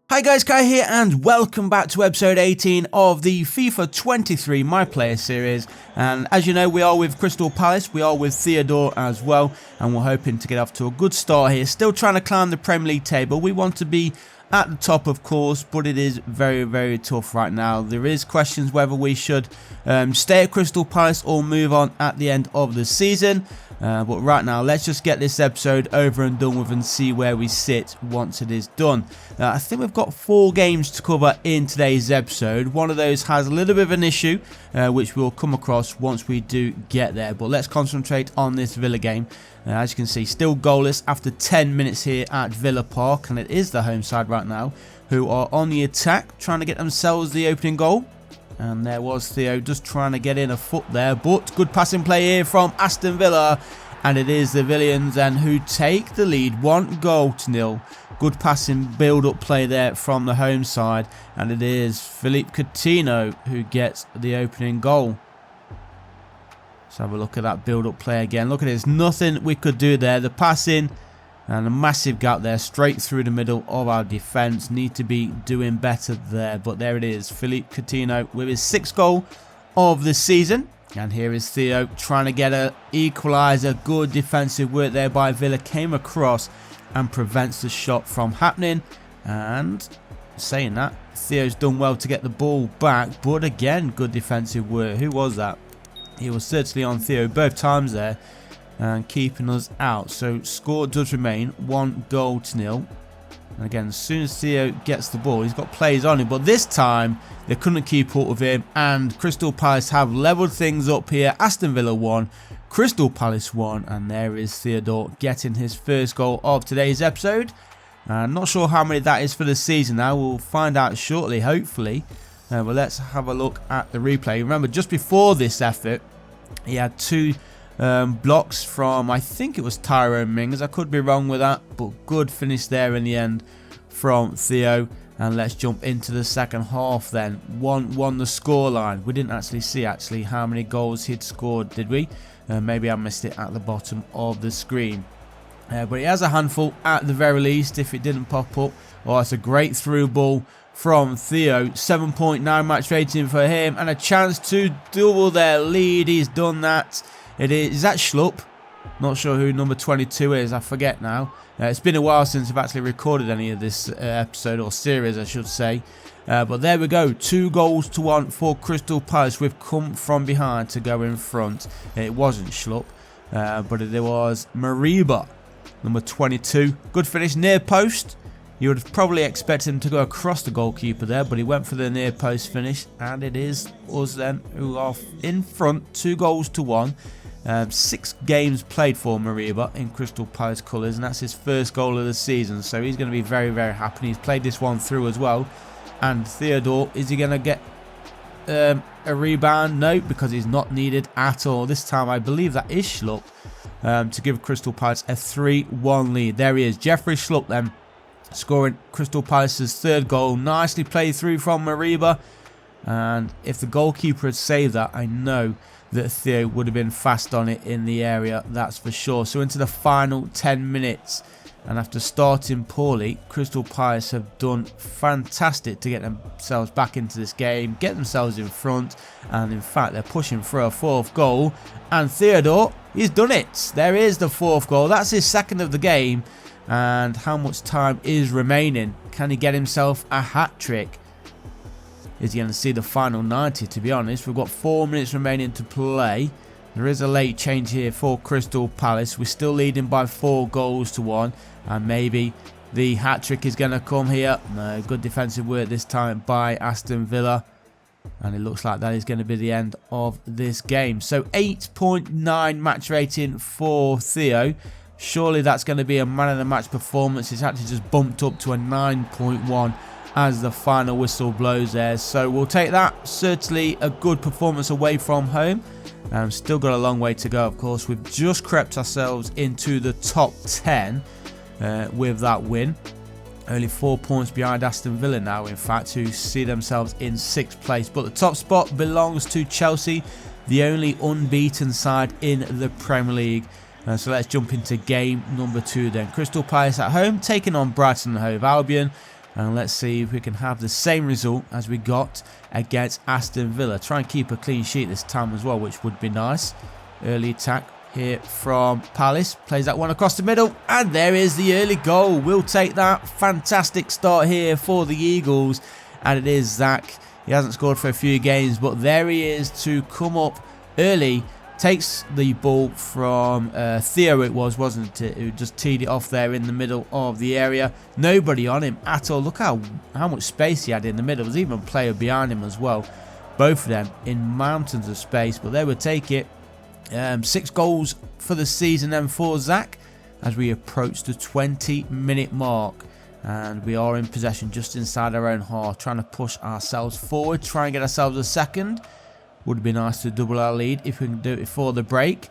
Hi guys, Kai here and welcome back to episode 18 of the FIFA 23 My Player series. And as you know, we are with Crystal Palace, we are with Theodore as well, and we're hoping to get off to a good start here. Still trying to climb the Premier League table. We want to be at the top, of course, but it is very tough right now. There is questions whether we should stay at Crystal Palace or move on at the end of the season. But right now, let's just get this episode over and done with and see where we sit once it is done. I think we've got 4 games to cover in today's episode. One of those has a little bit of an issue, which we'll come across once we do get there. But let's concentrate on this Villa game. As you can see, still goalless after 10 minutes here at Villa Park. And it is the home side right now who are on the attack, trying to get themselves the opening goal. And there was Theo just trying to get in a foot there, but good passing play here from Aston Villa, and it is the Villians then who take the lead 1-0. Good passing build-up play there from the home side, and it is Philippe Coutinho who gets the opening goal. Let's have a look at that build-up play again. Look at this, nothing we could do there. The passing and a massive gap there, straight through the middle of our defence. Need to be doing better there, but there it is. Philippe Coutinho with his 6th goal of the season. And here is Theo trying to get an equaliser. Good defensive work there by Villa. Came across and prevents the shot from happening. And saying that, Theo's done well to get the ball back. But again, good defensive work. Who was that? He was certainly on Theo both times there, and keeping us out. So score does remain 1-0. And again, as soon as Theo gets the ball, he's got players on him, but this time they couldn't keep up with him, and Crystal Palace have levelled things up here. Aston Villa 1, Crystal Palace 1, and there is Theodore getting his first goal of today's episode. I'm not sure how many that is for the season now. We'll find out shortly, hopefully. But let's have a look at the replay. Remember, just before this effort, he had 2 blocks from, I think it was Tyrone Mings. I could be wrong with that, but good finish there in the end from Theo. And let's jump into the second half then. 1-1 the scoreline. We didn't actually see how many goals he'd scored, did we? Maybe I missed it at the bottom of the screen. But he has a handful at the very least if it didn't pop up. Oh, it's a great through ball from Theo. 7.9 match rating for him, and a chance to double their lead. He's done that. Is that Schlupp? Not sure who number 22 is. I forget now. It's been a while since I've actually recorded any of this episode, or series I should say. But there we go. 2-1 for Crystal Palace. We've come from behind to go in front. It wasn't Schlupp, but it was Mariba, number 22. Good finish, near post. You would have probably expected him to go across the goalkeeper there, but he went for the near post finish. And it is us then who are in front, 2-1. 6 games played for Mariba in Crystal Palace colours, and that's his first goal of the season. So he's going to be very happy. He's played this one through as well. And Theodore, is he going to get a rebound? No, because he's not needed at all. This time I believe that is Schlupp to give Crystal Palace a 3-1 lead. There he is, Jeffrey Schlupp then, scoring Crystal Palace's 3rd goal. Nicely played through from Mariba. And if the goalkeeper had saved that, I know that Theo would have been fast on it in the area, that's for sure. So into the final 10 minutes, and after starting poorly, Crystal Palace have done fantastic to get themselves back into this game, get themselves in front, and in fact they're pushing for a 4th goal. And Theodore, he's done it. There is the 4th goal. That's his 2nd of the game. And how much time is remaining? Can he get himself a hat-trick? Is he going to see the final 90, to be honest? We've got 4 minutes remaining to play. There is a late change here for Crystal Palace. We're still leading by 4-1. And maybe the hat-trick is going to come here. No, good defensive work this time by Aston Villa. And it looks like that is going to be the end of this game. So 8.9 match rating for Theo. Surely that's going to be a man of the match performance. It's actually just bumped up to a 9.1 as the final whistle blows there. So we'll take that. Certainly a good performance away from home. Still got a long way to go, of course. We've just crept ourselves into the top 10 with that win. Only 4 points behind Aston Villa now, in fact, who see themselves in 6th place. But the top spot belongs to Chelsea, the only unbeaten side in the Premier League. So let's jump into game number 2 then. Crystal Palace at home, taking on Brighton and Hove Albion. And let's see if we can have the same result as we got against Aston Villa. Try and keep a clean sheet this time as well, which would be nice. Early attack here from Palace. Plays that one across the middle. And there is the early goal. We'll take that. Fantastic start here for the Eagles. And it is Zach. He hasn't scored for a few games, but there he is to come up early. Takes the ball from Theo, it was, wasn't it? Who just teed it off there in the middle of the area. Nobody on him at all. Look how much space he had in the middle. There's even a player behind him as well. Both of them in mountains of space, but they would take it. 6 goals for the season then for Zach as we approach the 20-minute mark. And we are in possession just inside our own half, trying to push ourselves forward, try and get ourselves a second. Would be nice to double our lead if we can do it before the break.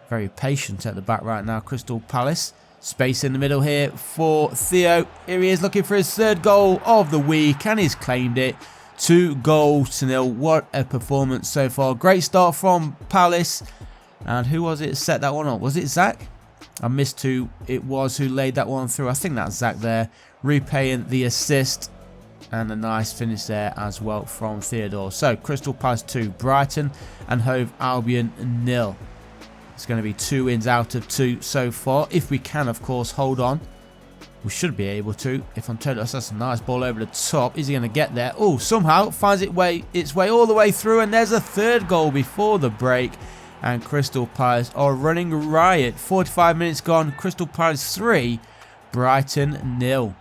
Very patient at the back right now, Crystal Palace. Space in the middle here for Theo. Here he is looking for his 3rd goal of the week, and he's claimed it. 2-0. What a performance so far. Great start from Palace. And who was it that set that one up? Was it Zach? I missed who it was who laid that one through. I think that's Zach there. Repaying the assist. And a nice finish there as well from Theodore. So, Crystal Palace 2, Brighton and Hove Albion 0. It's going to be 2 wins out of 2 so far. If we can, of course, hold on. We should be able to. If I'm told that's a nice ball over the top. Is he going to get there? Oh, somehow finds its way all the way through. And there's a 3rd goal before the break. And Crystal Palace are running riot. 45 minutes gone. Crystal Palace 3, Brighton 0.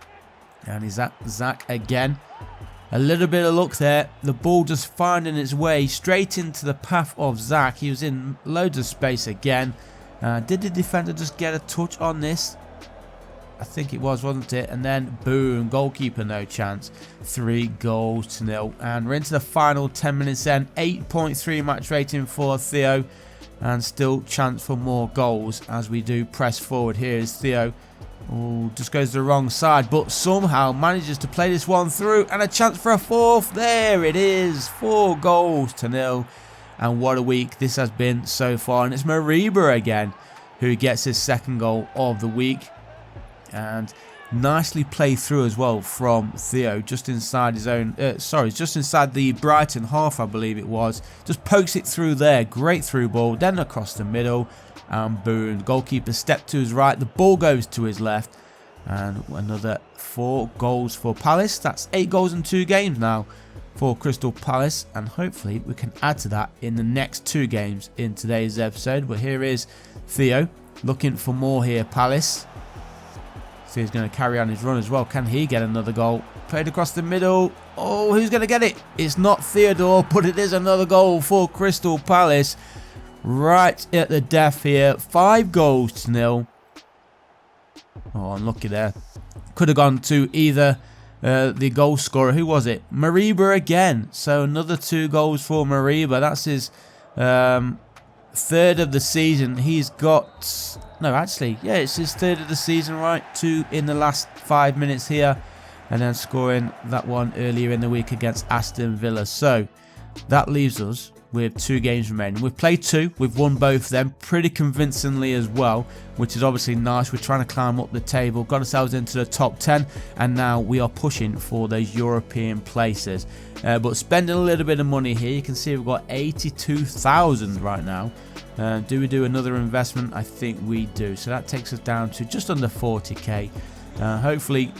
And is that Zach again? A little bit of luck there. The ball just finding its way straight into the path of Zach. He was in loads of space again. Did the defender just get a touch on this? I think it was, wasn't it? And then, boom, goalkeeper no chance. 3-0. And we're into the final 10 minutes then. 8.3 match rating for Theo. And still chance for more goals as we do press forward. Here is Theo. Oh, just goes to the wrong side, but somehow manages to play this one through, and a chance for a 4th. There it is, 4-0. And what a week this has been so far. And it's Mariba again who gets his 2nd goal of the week. And nicely played through as well from Theo, just inside his own, just inside the Brighton half, I believe it was. Just pokes it through there, great through ball, then across the middle. And boom, goalkeeper step to his right, the ball goes to his left. And another 4 goals for Palace. That's 8 goals in 2 games now for Crystal Palace. And hopefully we can add to that in the next 2 games in today's episode. But here is Theo looking for more here, Palace. So he's going to carry on his run as well. Can he get another goal? Played across the middle. Oh, who's going to get it? It's not Theodore, but it is another goal for Crystal Palace. Right at the death here. 5-0. Oh, unlucky there. Could have gone to either the goal scorer. Who was it? Mariba again. So another 2 goals for Mariba. That's his 3rd of the season. He's got... No, actually, yeah, it's his 3rd of the season, right? 2 in the last 5 minutes here. And then scoring that one earlier in the week against Aston Villa. So that leaves us with 2 games remaining. We've played 2. We've won both of them pretty convincingly as well, which is obviously nice. We're trying to climb up the table, got ourselves into the top 10, and now we are pushing for those European places. But spending a little bit of money here. You can see we've got 82,000 right now. Do we do another investment? I think we do. So that takes us down to just under 40k. Hopefully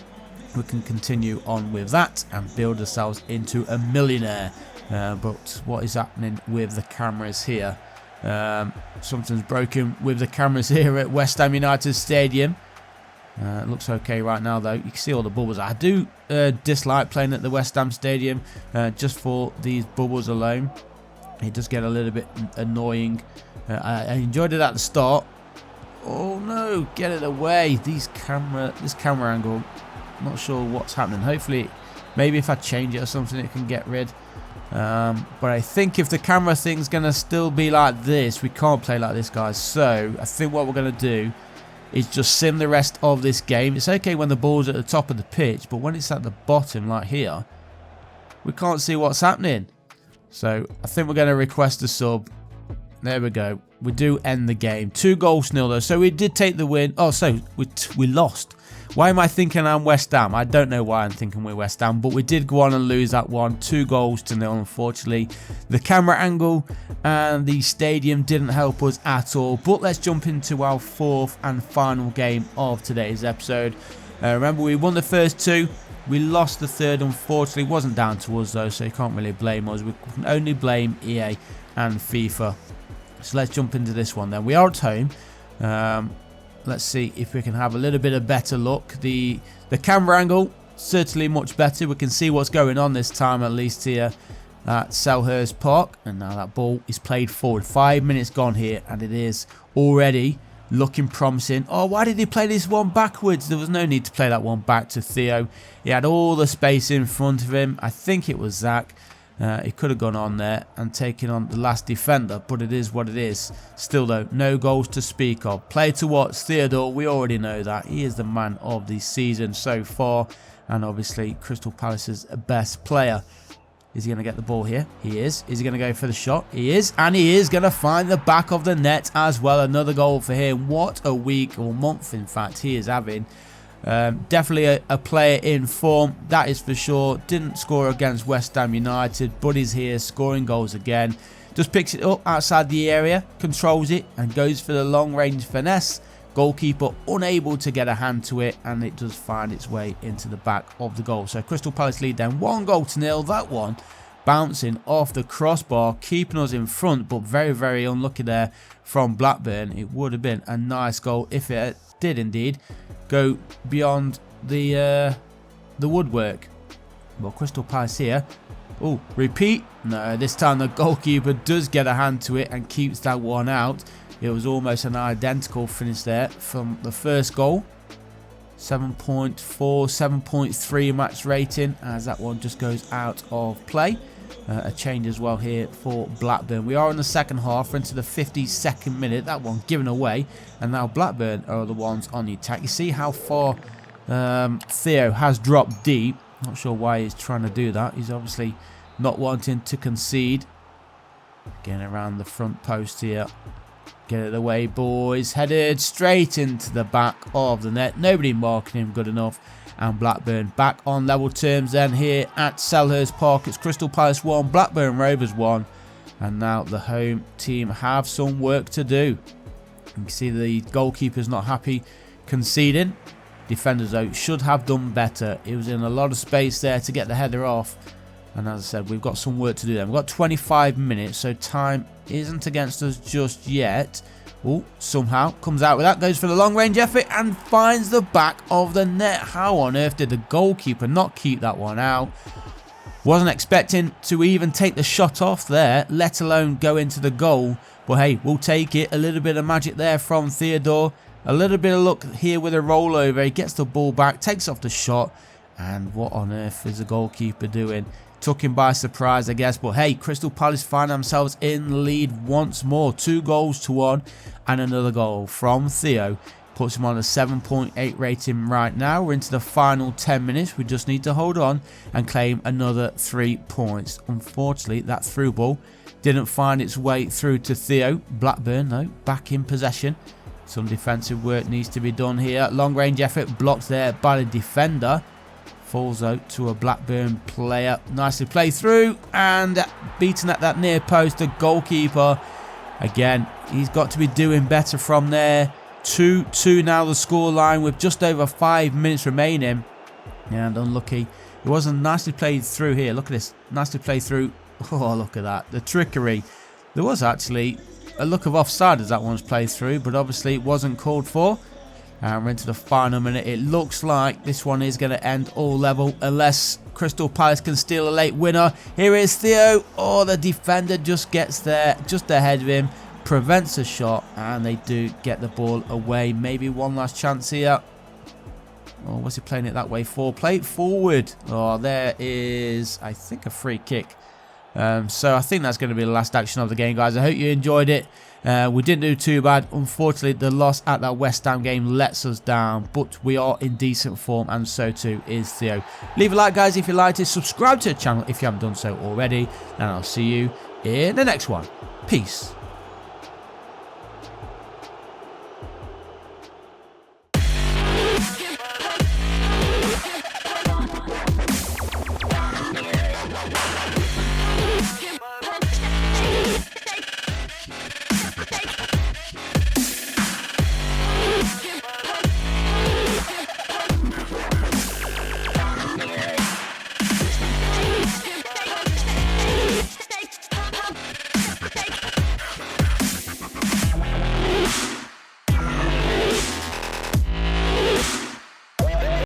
we can continue on with that and build ourselves into a millionaire. But what is happening with the cameras here? Something's broken with the cameras here at West Ham United Stadium. It looks okay right now though. You can see all the bubbles. I do dislike playing at the West Ham Stadium just for these bubbles alone. It does get a little bit annoying. I enjoyed it at the start. Oh no, get it away. This camera angle, not sure what's happening. Hopefully, maybe if I change it or something, it can get rid. But I think if the camera thing's going to still be like this, we can't play like this, guys. So I think what we're going to do is just sim the rest of this game. It's okay when the ball's at the top of the pitch, but when it's at the bottom, like here, we can't see what's happening. So I think we're going to request a sub. There we go. We do end the game. 2-0 though. So we did take the win. Oh, so we lost. Why am I thinking I'm West Ham? I don't know why I'm thinking we're West Ham, but we did go on and lose that one, 2-0, unfortunately. The camera angle and the stadium didn't help us at all. But let's jump into our fourth and final game of today's episode. Remember, we won the first two. We lost the third, unfortunately. It wasn't down to us, though, so you can't really blame us. We can only blame EA and FIFA. So let's jump into this one then. We are at home. Let's see if we can have a little bit of better luck. The camera angle, certainly much better. We can see what's going on this time, at least here at Selhurst Park. And now that ball is played forward. 5 minutes gone here, and it is already looking promising. Oh, why did he play this one backwards? There was no need to play that one back to Theo. He had all the space in front of him. I think it was Zach. He could have gone on there and taken on the last defender, but it is what it is. Still though, no goals to speak of. Play to watch, Theodore, we already know that. He is the man of the season so far, and obviously Crystal Palace's best player. Is he going to get the ball here? He is. Is he going to go for the shot? He is. And he is going to find the back of the net as well. Another goal for him. What a week, or month in fact, he is having. Definitely a player in form, that is for sure. Didn't score against West Ham United, but he's here scoring goals again. Just picks it up outside the area, controls it, and goes for the long range finesse. Goalkeeper unable to get a hand to it, and it does find its way into the back of the goal. So Crystal Palace lead then 1-0. That one bouncing off the crossbar, keeping us in front, but very, very unlucky there from Blackburn. It would have been a nice goal if it did indeed go beyond the woodwork. Well, Crystal Palace here. Oh, repeat. No, this time the goalkeeper does get a hand to it and keeps that one out. It was almost an identical finish there from the first goal. 7.4, 7.3 match rating, as that one just goes out of play. A change as well here for Blackburn. We are in the second half. We're into the 52nd minute. That one given away. And now Blackburn are the ones on the attack. You see how far Theo has dropped deep. Not sure why he's trying to do that. He's obviously not wanting to concede. Getting around the front post here. Get it away, boys. Headed straight into the back of the net. Nobody marking him good enough. And Blackburn back on level terms then here at Selhurst Park. It's Crystal Palace 1, Blackburn Rovers 1. And now the home team have some work to do. You can see the goalkeeper's not happy conceding. Defenders though should have done better. He was in a lot of space there to get the header off. And as I said, we've got some work to do then. We've got 25 minutes, so time isn't against us just yet. Oh, somehow comes out with that, goes for the long range effort and finds the back of the net. How on earth did the goalkeeper not keep that one out? Wasn't expecting to even take the shot off there, let alone go into the goal. But hey, we'll take it. A little bit of magic there from Theodore. A little bit of luck here with a rollover. He gets the ball back, takes off the shot. And what on earth is the goalkeeper doing? Took him by surprise, I guess. But hey, Crystal Palace find themselves in the lead once more. 2-1, and another goal from Theo. Puts him on a 7.8 rating right now. We're into the final 10 minutes. We just need to hold on and claim another 3 points. Unfortunately, that through ball didn't find its way through to Theo. Blackburn, though, back in possession. Some defensive work needs to be done here. Long range effort blocked there by the defender. Falls out to a Blackburn player. Nicely played through and beaten at that near post. The goalkeeper, again, he's got to be doing better from there. 2-2 now the scoreline with just over 5 minutes remaining. And unlucky. It wasn't nicely played through here. Look at this. Nicely played through. Oh, look at that. The trickery. There was actually a look of offside as that one was played through, but obviously it wasn't called for. And we're into the final minute. It looks like this one is going to end all level unless Crystal Palace can steal a late winner. Here is Theo. Oh, the defender just gets there, just ahead of him, prevents a shot, and they do get the ball away. Maybe one last chance here. Oh, what's he playing it that way for? Play it forward. Oh, there is, I think, a free kick. So I think that's going to be the last action of the game, guys. I hope you enjoyed it. We didn't do too bad. Unfortunately, the loss at that West Ham game lets us down, but we are in decent form, and so too is Theo. Leave a like, guys, if you liked it. Subscribe to the channel if you haven't done so already, and I'll see you in the next one. Peace.